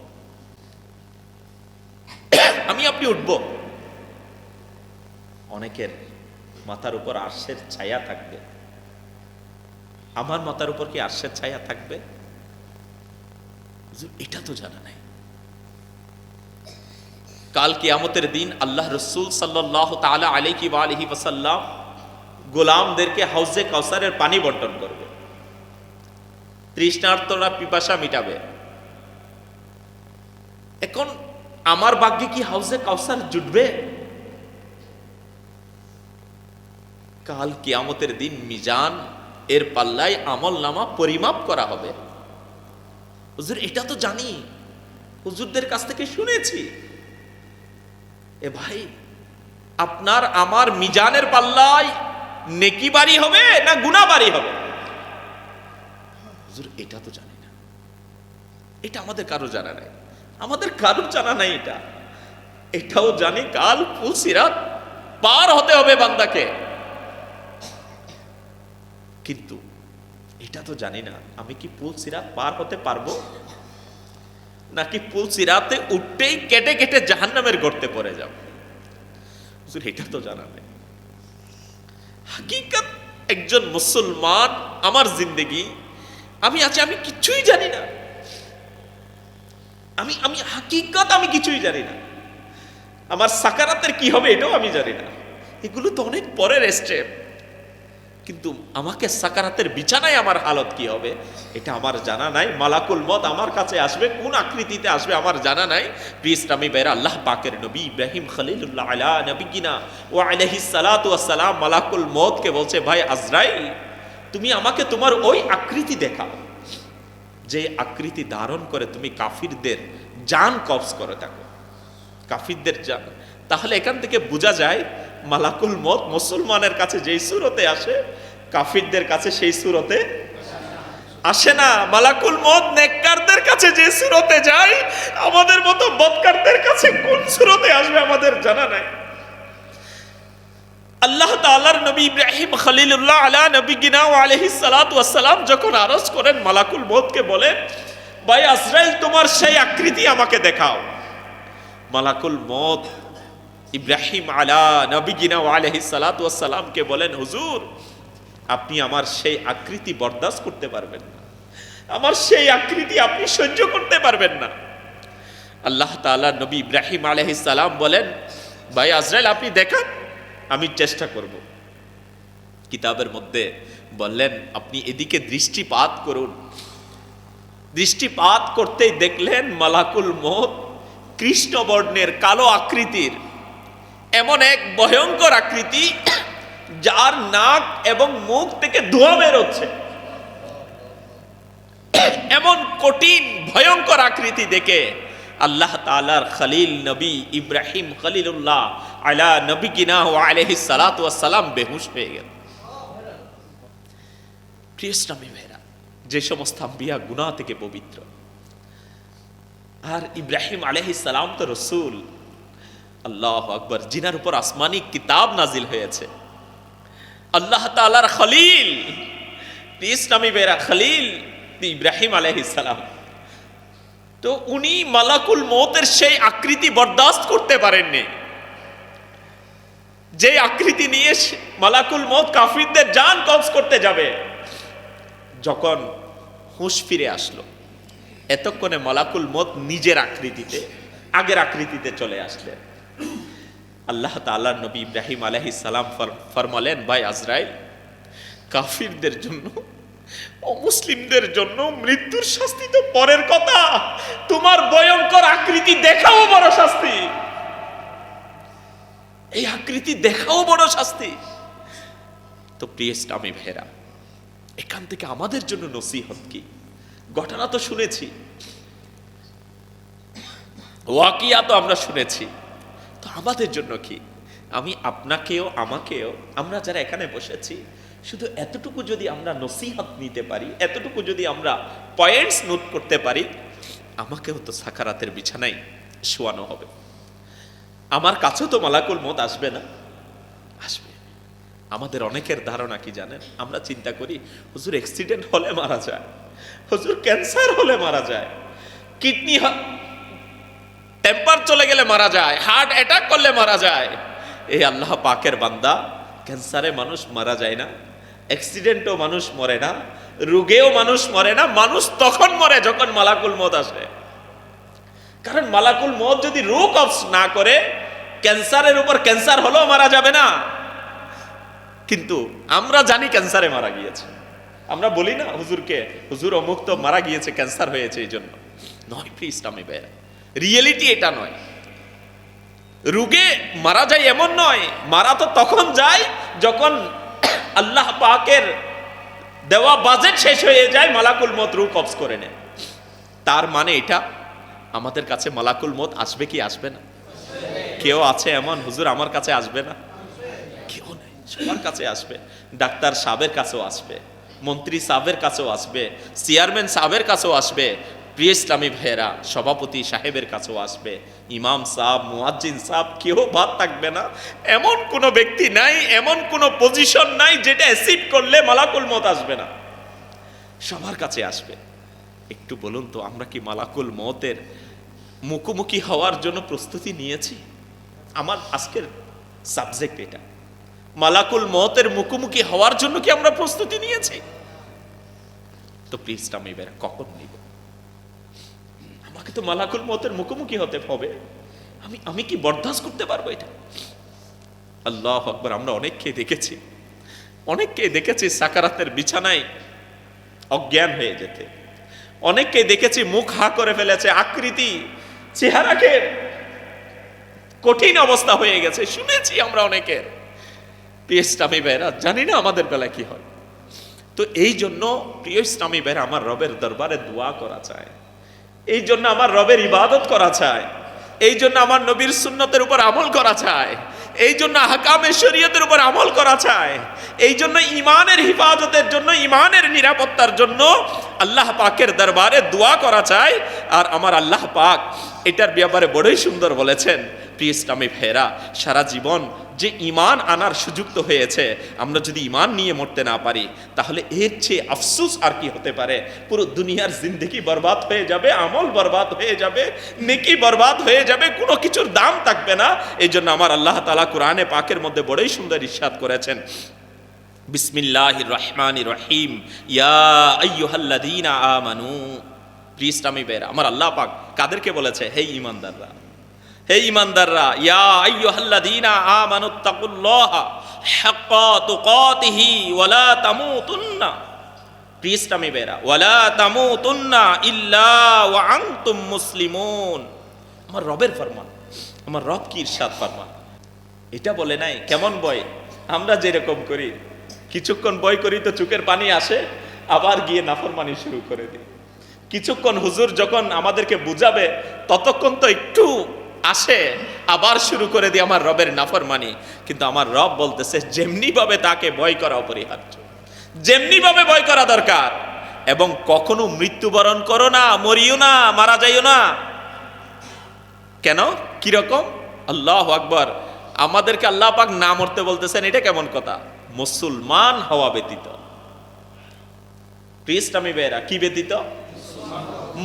আমি আপনি উঠব। অনেকের মাথার উপর আরশের ছায়া থাকবে, আমার মাথার উপর কি আরশের ছায়া থাকবে? এটা তো জানা নাই। কাল কিয়ামতের দিন আল্লাহ রসুল সাল্লাল্লাহু তাআলা আলাইহি ওয়া আলিহি ওয়াসাল্লাম গোলামদেরকে হাউজে কাউসারের পানি বন্টন করবে, তৃষ্ণার্তরা পিপাসা মিটাবে। এখন আমার ভাগ্যে কি হাউজে কাউসার জুটবে? কাল কিয়ামতের দিন মিজান এর পাল্লায় আমল নামা পরিমাপ করা হবে। হুজুর এটা তো জানি, হুজুরদের কাছ থেকে শুনেছি। এ ভাই, আপনার আমার মিজানের পাল্লায় নেকি বাড়ি হবে না গুনাহ বাড়ি হবে? হুজুর এটা তো জানি না, এটা আমাদের কারো জানা নাই, আমাদের কারো জানা নাই। এটাও জানি কাল পুলসিরাত পার হতে হবে বান্দাকে, কিন্তু এটা তো জানি না আমি কি পুলসিরাত পার হতে পারবো নাকি পুলসিরাতে উঠতেই কেটে কেটে জাহান্নামের গর্তে পড়ে যাব। হুজুর এটা তো জানা নেই। হাকিকত একজন মুসলমান, আমার জিন্দেগি আমি আছি, আমি কিছুই জানি না। আমি হাকিকত আমি কিছুই জানি না। আমার সাকারাতের কি হবে এটাও আমি জানি না। এগুলো তো অনেক পরের স্টেপ, কিন্তু আমাকে সাকারাতের বিছানায় আমার হালত কি হবে এটা আমার জানা নাই। মালাকুল মত আমার কাছে আসবে, কোন আকৃতিতে আসবে আমার জানা নাই। প্রিয় ইসলামী ভাইরা, আল্লাহ পাকের নবী ইব্রাহিম খলিলুল্লাহ আলা নবিয়িনা ওয়া আলাইহিস সালাতু ওয়াস সালাম মালাকুল মতকে বলছে, ভাই আজরাইল, তুমি আমাকে তোমার ওই আকৃতি দেখাও যে আকৃতি ধারণ করে তুমি কাফিরদের জান কবজ করে থাকো, কাফিরদের জান। তাহলে এখান থেকে বোঝা যায় মালাকুল মত মুসলমানের কাছে যেই সুরতে আসে, কাফিরদের কাছে সেই সুরতে আসে না। মালাকুল মত নেককারদের কাছে যে সুরতে যায়, আমাদের মতো বদকারদের কাছে কোন সুরতে আসবে আমাদের জানা নাই। আল্লাহ তাআলার নবী ইব্রাহিম খলিলুল্লাহ আলা নবিয়িনা ওয়া আলাইহিস সালাতু ওয়াস সালাম যখন আরজ করেন, মালাকুল মতকে বলেন, ভাই আজরাইল, তোমার সেই আকৃতি আমাকে দেখাও। মালাকুল মত ইব্রাহিম আলা নবিয়িনা ওয়া আলাইহিস সালাতু ওয়াস সালামকে বলেন, হুজুর, আপনি আমার সেই আকৃতি বরদাস্ত করতে পারবেন না, আমার সেই আকৃতি আপনি সহ্য করতে পারবেন না। আল্লাহ তাআলা নবী ইব্রাহিম আলাইহিস সালাম বলেন, ভাই আজরাইল, আপনি দেখান, আমি চেষ্টা করব। কিতাবের মধ্যে বললেন, আপনি এদিকে দৃষ্টিপাত করুন। দৃষ্টিপাত করতেই দেখলেন মালাকুল মত কৃষ্ণবর্ণের কালো আকৃতির এমন এক ভয়ঙ্কর আকৃতি, যার নাক এবং মুখ থেকে ধোঁয়া বের হচ্ছে। এমন কঠিন ভয়ঙ্কর আকৃতি দেখে আল্লাহ তাআলার খলিল নবী ইব্রাহিম খলিলুল্লাহ আলা নবিয়িনা ওয়া আলাইহিস সালাতু ওয়াস সালাম বেহুশ হয়ে গেল। প্রিয় ইসলামী ভাইরা, যে সমস্ত আম্বিয়া গুনাহ থেকে পবিত্র, আর ইব্রাহিম আলাইহিস সালাম তো রাসূল, আল্লাহু আকবার, জিনার উপর আসমানি কিতাব নাজিল হয়েছে, আল্লাহ তাআলার খলিল। প্রিয় ইসলামী ভাইরা, খলিল ইব্রাহিম আলাইহিস সালাম, তো উনি মালাকুল মৌতের সেই আকৃতি বরদাস্ত করতে পারেননি, যে আকৃতি নিয়ে মালাকুল মৌত কাফিরদের জান কবজ করতে যাবে। যখন হুঁশ ফিরে আসলো, এতক্ষণে মালাকুল মৌত নিজের আকৃতিতে, আগের আকৃতিতে চলে আসলেন। আল্লাহ তাআলার নবী ইব্রাহিম আলাইহিস সালাম ফরমালেন, ভাই আজরাইল, কাফিরদের জন্য, অমুসলিমদের জন্য মৃত্যুর শাস্তি তো পরের কথা, তোমার ভয়ঙ্কর আকৃতি দেখাও বড় শাস্তি, এই আকৃতি দেখাও বড় শাস্তি। তো প্রিয় ইসলামী ভাইরা, এখান থেকে আমাদের জন্য নসিহত কি? ঘটনা তো শুনেছি, ওয়াকিয়া তো আমরা শুনেছি, তো আমাদের জন্য কি? আমি আপনাকেও আমাকেও, আমরা যারা এখানে বসেছি, শুধু এতটুকু যদি আমরা নসিহত নিতে পারি, এতটুকু যদি আমরা পয়েন্টস নোট করতে পারি, আমাকেও তো সাকারাতের বিছানায় শোয়ানো হবে। আমার কাছেও তো মালাকুল মত আসবে না? আসবে। আমাদের অনেকের ধারণা কি জানেন? আমরা চিন্তা করি, হুজুর অ্যাক্সিডেন্ট হলে মারা যায়, হুজুর ক্যান্সার হলে মারা যায়, কিডনি টেম্পার চলে গেলে মারা যায়, হার্ট অ্যাটাক করলে মারা যায়। এই আল্লাহ পাকের বান্দা, ক্যান্সারে মানুষ মারা যায় না, অ্যাক্সিডেন্টও মানুষ মরে না, রোগেও মানুষ মরে না, মানুষ তখন মরে যখন মালাকুল মউত আসে। কারণ মালাকুল মউত যদি রূহ কবজ না করে, ক্যান্সারের উপর ক্যান্সার হলেও মারা যাবে না। কিন্তু আমরা জানি ক্যান্সারে মারা গিয়েছে, আমরা বলি না হুজুরকে, হুজুর অমুক তো মারা গিয়েছে, ক্যান্সার হয়েছে এই জন্য। নয় প্রিয় ইসলামী ভাইরা, রিয়েলিটি এটা নয়। রোগে মারা যায় এমন নয়, মারা তো তখন যায় যখন আল্লাহ পাকের দেওয়া বাজেট শেষ হয়ে যায়, মালাকুল মউত রূহ কবজ করে নেয়। তার মানে এটা আমাদের কাছে মালাকুল মউত আসবে কি আসবে না? কেউ আছে এমন হুজুর আমার কাছে আসবে না? কেউ নেই, সবার কাছে আসবে। ডাক্তার সাহেবের কাছেও আসবে, মন্ত্রী সাহেবের কাছেও আসবে, চেয়ারম্যান সাহেবের কাছেও আসবে, প্রিয় ইসলামী ভাইয়েরা সভাপতি সাহেবের কাছেও আসবে, ইমাম সাহেব, মুয়াজ্জিন সাহেব, কেউ বাদ থাকবে না। এমন কোনো ব্যক্তি নাই, এমন কোনো পজিশন নাই যেটা অ্যাসিড করলে মালাকুল মউত আসবে না, সবার কাছে আসবে। একটু বলুন তো, আমরা কি মালাকুল মউতের মুখোমুখি হওয়ার জন্য প্রস্তুতি নিয়েছি? আমার আজকের সাবজেক্ট এটা, মালাকুল মউতের মুখোমুখি হওয়ার জন্য কি আমরা প্রস্তুতি নিয়েছি? তো প্লিজ আমি বের কখন নিব? আমাকে তো মালাকুল মউতের মুখোমুখি হতে হবে। আমি কি বরদাস্ত করতে পারবো এটা? আল্লাহু আকবার। আমরা অনেককে দেখেছি সাকারাতের বিছানায় অজ্ঞান হয়ে যেতে, অনেককে দেখেছি মুখ হা করে ফেলেছে, আকৃতি চেহারাকে কঠিন অবস্থা হয়ে গেছে, শুনেছি আমরা অনেকের। প্রিয় ইসলামী ভাইরা, জানি না আমাদের বেলা কি হয়। তো এই জন্য প্রিয় ইসলামী ভাইরা, আমার রবের দরবারে দোয়া করা চায়, এই জন্য আমার রবের ইবাদত করা চায়, এই জন্য আমার নবীর সুন্নতের উপর আমল করা চায়, এই জন্য আহকামে শরীয়তের উপর আমল করা চায়, এই জন্য ইমানের হিফাজতের জন্য, ইমানের নিরাপত্তার জন্য আল্লাহ পাকের দরবারে দোয়া করা চায়। আর আমার আল্লাহ পাক এটার ব্যাপারে বড়ই সুন্দর বলেছেন। প্রিয় ইসলামী ভাইরা, সারা জীবন যে ইমান আনার সুযোগ তো হয়েছে, আমরা যদি ইমান নিয়ে মরতে না পারি, তাহলে এর চেয়ে আফসোস আর কি হতে পারে? পুরো দুনিয়ার জিন্দেগি বরবাদ হয়ে যাবে, আমল বরবাদ হয়ে যাবে, নেকি বরবাদ হয়ে যাবে, কোনো কিছুর দাম থাকবে না। এই জন্য আমার আল্লাহ তাআলা কোরআনে পাকের মধ্যে বড়ই সুন্দর ইরশাদ করেছেন, বিসমিল্লাহির রহমানির রহিম, ইয়া আইয়ুহাল্লাযীনা আমানু। প্রিয় ইসলামী ভাইরা, আমার আল্লাহ পাক কাদেরকে বলেছে? হে ঈমানদাররা, হে ঈমানদাররা, ইয়া আইয়ুহাল্লাযীনা আমানুত্তাকুল্লাহা হাক্কা তুকাতিহি ওয়ালা তামুতুন্না। প্রিয় ইসলামী ভাইরা, ওয়ালা তামুতুন্না ইল্লা ওয়া আনতুম মুসলিমুন। আমার রবের ফরমান, আমার রব কি ইরশাদ ফরমান। এটা বলে নাই কেমন বয়, আমরা যেরকম করি, কিছুক্ষণ বয় করি তো চোখের পানি আসে, আবার গিয়ে নাফরমানি শুরু করে দিই। কিছুক্ষণ হুজুর যখন আমাদেরকে বুঝাবে, ততক্ষণ তো একটু আসে, আবার শুরু করে দিই আমার রবের নাফরমানি। কিন্তু আমার রব বলতেছে, যেমনি ভাবে তাকে ভয় করা অপরিহার্য, যেমনি ভাবে ভয় করা দরকার। এবং কখনো মৃত্যুবরণ করো না, মরিও না, মারা যাইও না। কেন? কিরকম? আল্লাহু আকবার। আমাদেরকে আল্লাহ পাক না মরতে বলতেছেন, এটা কেমন কথা? মুসলমান হওয়া ব্যতীত। প্রিয় ইসলামী ভাইরা, কি ব্যতীত?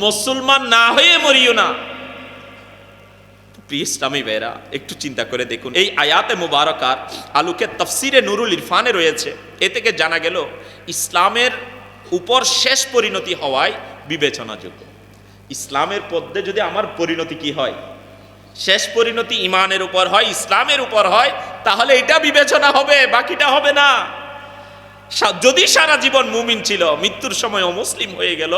মুসলমান না হয়ে মরিও না। প্রিয় ইসলামী ভাইরা, একটু চিন্তা করে দেখুন, এই আয়াতে মুবারকার আলোকে তাফসিরে নুরুল ইরফানে রয়েছে। এ থেকে জানা গেল ইসলামের উপর শেষ পরিণতি হওয়ায় বিবেচনাযোগ্য। ইসলামের পথে যদি আমার পরিণতি কি হয়, শেষ পরিণতি ইমানের উপর হয়, ইসলামের উপর হয়, তাহলে এটা বিবেচনা হবে, বাকিটা হবে না। যদি সারা জীবন মুমিন ছিল, মৃত্যুর সময় অমুসলিম হয়ে গেল,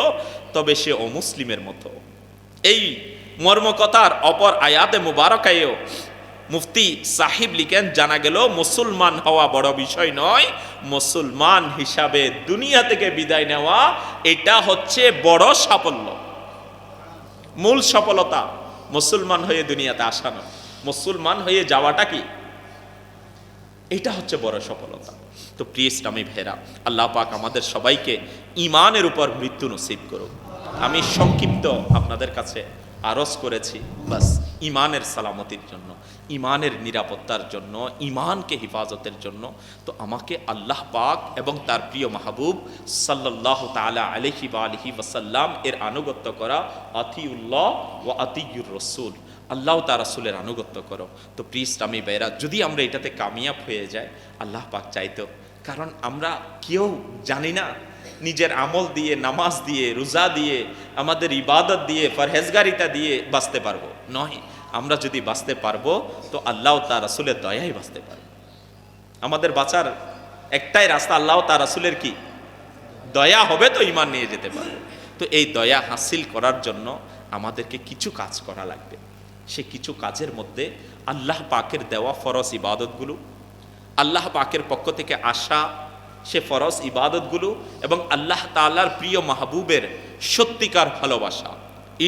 তবে সে অমুসলিমের মতো। এই মর্মকথার অপর আয়াতে মুবারকায়ও মুফতি সাহিব লিখেন, জানা গেল মুসলমান হওয়া বড় বিষয় নয়, মুসলমান হিসাবে দুনিয়া থেকে বিদায় নেওয়া এটা হচ্ছে বড় সাফল্য। মূল সফলতা মুসলমান হয়ে দুনিয়াতে আসা নয়, মুসলমান হয়ে যাওয়াটা কি, এটা হচ্ছে বড় সফলতা। তো প্রিয় ইসলামী ভাইরা, আল্লাহ পাক আমাদের সবাইকে ইমানের উপর মৃত্যু নসিব করুক। আমি সংক্ষিপ্ত আপনাদের কাছে আরজ করেছি, বাস ইমানের সালামতির জন্য, ইমানের নিরাপত্তার জন্য, ইমানকে হিফাজতের জন্য। তো আমাকে আল্লাহ পাক এবং তার প্রিয় মাহবুব সাল্লাল্লাহু তাআলা আলাইহি ওয়া আলিহি ওয়াসাল্লাম এর আনুগত্য করা, আতিউল্লাহ ওয়া আতিউর রাসূল, আল্লাহ তার রাসূলের আনুগত্য করো। তো প্রিয় ইসলামী ভাইরা, যদি আমরা এটাতে কামিয়াব হয়ে যাই, আল্লাহ পাক চাইতো, কারণ আমরা কেউ জানি না নিজের আমল দিয়ে, নামাজ দিয়ে, রোজা দিয়ে, আমাদের ইবাদত দিয়ে, পরহেজগারিতা দিয়ে বাঁচতে পারবো নয়। আমরা যদি বাঁচতে পারবো তো আল্লাহ তার রাসূলের দয়ায় বাঁচতে পারবো। আমাদের বাঁচার একটাই রাস্তা, আল্লাহ তার রাসূলের কি দয়া হবে তো ঈমান নিয়ে যেতে পারবো। তো এই দয়া হাসিল করার জন্য আমাদেরকে কিছু কাজ করা লাগবে। সে কিছু কাজের মধ্যে আল্লাহ পাকের দেওয়া ফরজ ইবাদতগুলো, আল্লাহ পাকের পক্ষ থেকে আসা সে ফরজ ইবাদতগুলো, এবং আল্লাহ তাআলার প্রিয় মাহবুবের সত্যিকার ভালোবাসা,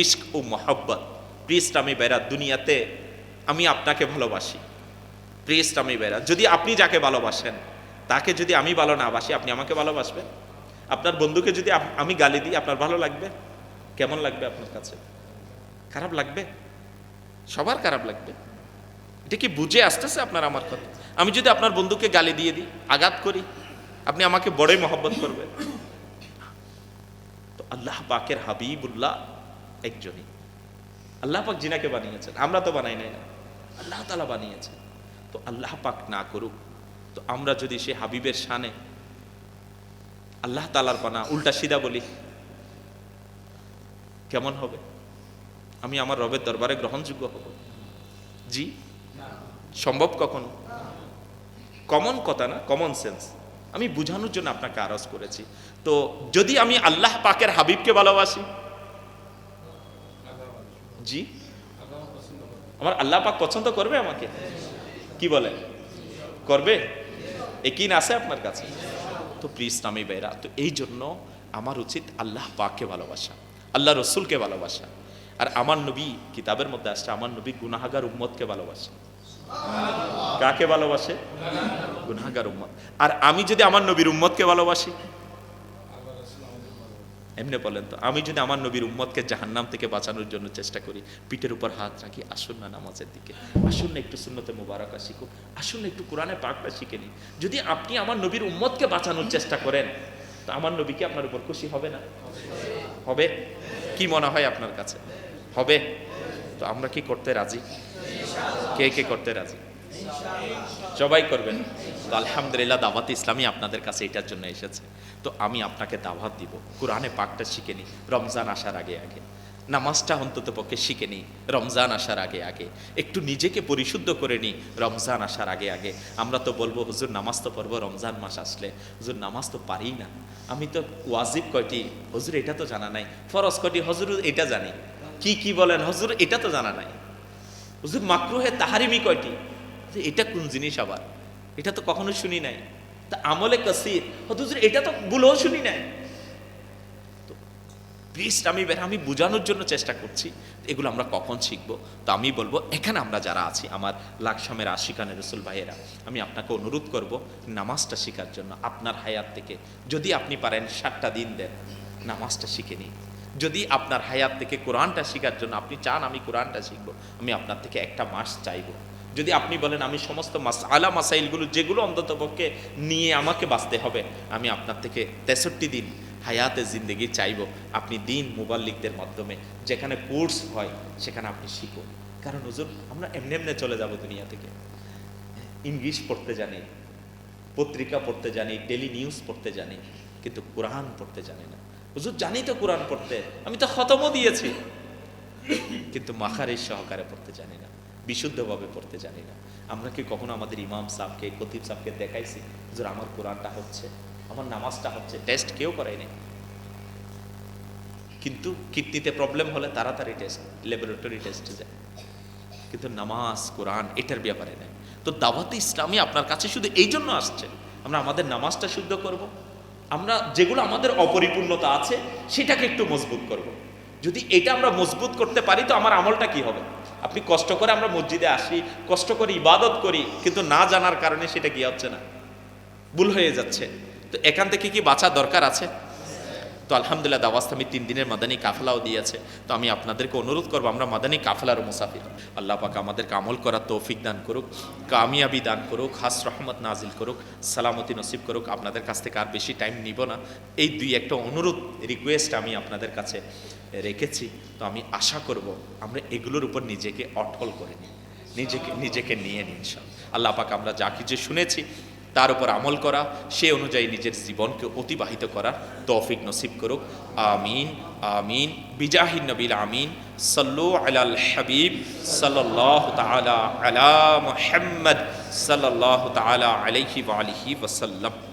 ইশক ও মহব্বত। প্রিয় ইসলামী ভাইরা, দুনিয়াতে আমি আপনাকে ভালোবাসি। প্রিয় ইসলামী ভাইরা, যদি আপনি যাকে ভালোবাসেন তাকে যদি আমি ভালো না বাসি, আপনি আমাকে ভালোবাসবেন? আপনার বন্ধুকে যদি আমি গালি দিই, আপনার ভালো লাগবে? কেমন লাগবে আপনার কাছে? খারাপ লাগবে, সবার খারাপ লাগবে। এটা কি বুঝে আসতেছে আপনার আমার কথা? আমি যদি আপনার বন্ধুকে গালি দিয়ে দিই, আঘাত করি, আপনি আমাকে বড়ই মহব্বত করবেন? তো আল্লাহ পাকের হাবিবুল্লাহ একজনই। আল্লাহ পাক জিনাকে বানিয়েছেন, আমরা তো বানাই নাই না, আল্লাহ তাআলা বানিয়েছেন। তো আল্লাহ পাক না করুক, তো আমরা যদি সে হাবিবের শানে আল্লাহ তাআলার বানা উল্টা সিধা বলি, কেমন হবে? আমি আমার রবের দরবারে গ্রহণযোগ্য হব? জি, সম্ভব কখনো? কমন কথা না, কমন সেন্স। আমি বুঝানোর জন্য আপনাকে আরজ করেছি। তো যদি আমি আল্লাহ পাকের হাবিবকে ভালোবাসি, জি, আমার আল্লাহ পাক পছন্দ করবে আমাকে? কি বলে, করবে? একিন আছে আপনার কাছে? তো প্লিজ ইসলামী ভাইরা, তো এই জন্য আমার উচিত আল্লাহ পাককে ভালোবাসা, আল্লাহ রসুলকে ভালোবাসা। আর আমার নবী, কিতাবের মধ্যে আসছে, আমার নবী গুনাহগার উম্মতকে ভালোবাসে। কাকে ভালোবাসে? গুনাহগার উম্মত। আর আমি যদি আমার নবীর উম্মতকে ভালোবাসি, এমনি বলেন তো, আমি যদি আমার নবীর উম্মতকে জাহান্নাম থেকে বাঁচানোর জন্য চেষ্টা করি, পিঠের উপর হাত রাখি, আসুন না নামাজের দিকে, আসুন না একটু সুন্নতে মুবারাকা শিখো, আসুন না একটু কোরআনে পাকটা শিখে নিই। যদি আপনি আমার নবীর উম্মতকে বাঁচানোর চেষ্টা করেন, তো আমার নবী কি আপনার উপর খুশি হবে না? হবে? কি মনে হয় আপনার কাছে? হবে? তো আমরা কি করতে রাজি? কে কে করতে রাজি? সবাই করবেন? তো আলহামদুলিল্লাহ, দাওয়াত ইসলামী আপনাদের কাছে এটার জন্য এসেছে। তো আমি আপনাকে দাওয়াত দিব, কোরআনে পাকটা শিখে নিই রমজান আসার আগে আগে, নামাজটা অন্তত পক্ষে শিখে নিই রমজান আসার আগে আগে, একটু নিজেকে পরিশুদ্ধ করে নিই রমজান আসার আগে আগে। আমরা তো বলবো হুজুর নামাজ তো পড়বো রমজান মাস আসলে, হুজুর নামাজ তো পারি না, আমি তো ওয়াজিব কয়টি হুজুর এটা তো জানা নাই, ফরজ কয়টি হুজুর এটা জানি, কি কি বলেন হুজুর এটা তো জানা নাই, হুজুর মাকরুহে তাহারিমি কয়টি, এটা কোন জিনিস আবার, এটা তো কখনো শুনি নাই, তা আমলে কাসির হুজুর এটা তো বলেও শুনি নাই। তো প্লিজ আমি বোঝানোর জন্য চেষ্টা করছি এগুলো আমরা কখন শিখবো। তো আমি বলবো, এখানে আমরা যারা আছি আমার লাকসামের আশিকানে রসুল ভাইয়েরা, আমি আপনাকে অনুরোধ করব নামাজটা শেখার জন্য আপনার হায়াত থেকে, যদি আপনি পারেন 7টা দিন দেন নামাজটা শিখে নিন। যদি আপনার হায়াত থেকে কোরআনটা শেখার জন্য আপনি চান আমি কোরআনটা শিখবো, আমি আপনার থেকে 1টা মাস চাইবো। যদি আপনি বলেন আমি সমস্ত মাসআলা মাসাইলগুলো যেগুলো অন্ততপক্ষে নিয়ে আমাকে বাঁচতে হবে, আমি আপনার থেকে 63 দিন হায়াতে জিন্দেগি চাইবো। আপনি দিন মুবাল্লিগদের মাধ্যমে যেখানে কোর্স হয় সেখানে আপনি শিখুন। কারণ হুজুর আমরা এমনি এমনি চলে যাব দুনিয়া থেকে, ইংলিশ পড়তে জানি, পত্রিকা পড়তে জানি, ডেলি নিউজ পড়তে জানি, কিন্তু কোরআন পড়তে জানি না। হুজুর জানি তো কোরআন পড়তে, আমি তো খতমও দিয়েছি, কিন্তু মাখারিজ সহকারে পড়তে জানি না, বিশুদ্ধভাবে পড়তে জানি না। আমরা কি কখনো আমাদের ইমাম সাহেবকে, খতিব সাহেবকে দেখাইছি হুজুর আমার কোরআনটা হচ্ছে, আমার নামাজটা হচ্ছে? টেস্ট কেউ করায়নি। কিন্তু কিডনিতে প্রবলেম হলে তাড়াতাড়ি টেস্ট, ল্যাবরেটরি টেস্টে যায়, কিন্তু নামাজ কোরআন এটার ব্যাপারে নেই। তো দাওয়াতে ইসলামী আপনার কাছে শুধু এই জন্য আসছে, আমরা আমাদের নামাজটা শুদ্ধ করব, আমরা যেগুলো আমাদের অপরিপূর্ণতা আছে সেটাকে একটু মজবুত করব। যদি এটা আমরা মজবুত করতে পারি তো আমার আমলটা কি হবে? আপনি কষ্ট করে আমরা মসজিদে আসি, কষ্ট করে ইবাদত করি, কিন্তু না জানার কারণে সেটা কি হচ্ছে না, ভুল হয়ে যাচ্ছে। তো এখান থেকে কি বাঁচা দরকার আছে? তো আলহামদুলিল্লাহ দাওয়াস্তামি 3 দিনের মাদানী কাফেলাও দিয়েছে। তো আমি আপনাদেরকে অনুরোধ করবো, আমরা মাদানী কাফেলার মুসাফির, আল্লাহ পাক আমাদেরকে আমল করার তৌফিক দান করুক, কামিয়াবি দান করুক, খাস রহমত নাজিল করুক, সালামতি নসিব করুক। আপনাদের কাছ থেকে আর বেশি টাইম নিব না, এই 2-1টা অনুরোধ রিকোয়েস্ট আমি আপনাদের কাছে রেখেছি। তো আমি আশা করব আমরা এগুলোর উপর নিজেকে অটল করে নিই, নিজেকে নিয়ে নিই ইনশাআল্লাহ। আল্লাহ পাক আমরা যা কিছু শুনেছি তার উপর আমল করা, সে অনুযায়ী নিজের জীবনকে অতিবাহিত করার তৌফিক নসিব করুক। আমিন আমিন বিজাহিন নবিল আমিন। সাল্লু আলাল হাবিব সাল্লাল্লাহু তাআলা আলা মুহাম্মদ সাল্লাল্লাহু তাআলা আলাইহি ওয়া আলিহি ওয়াসাল্লাম।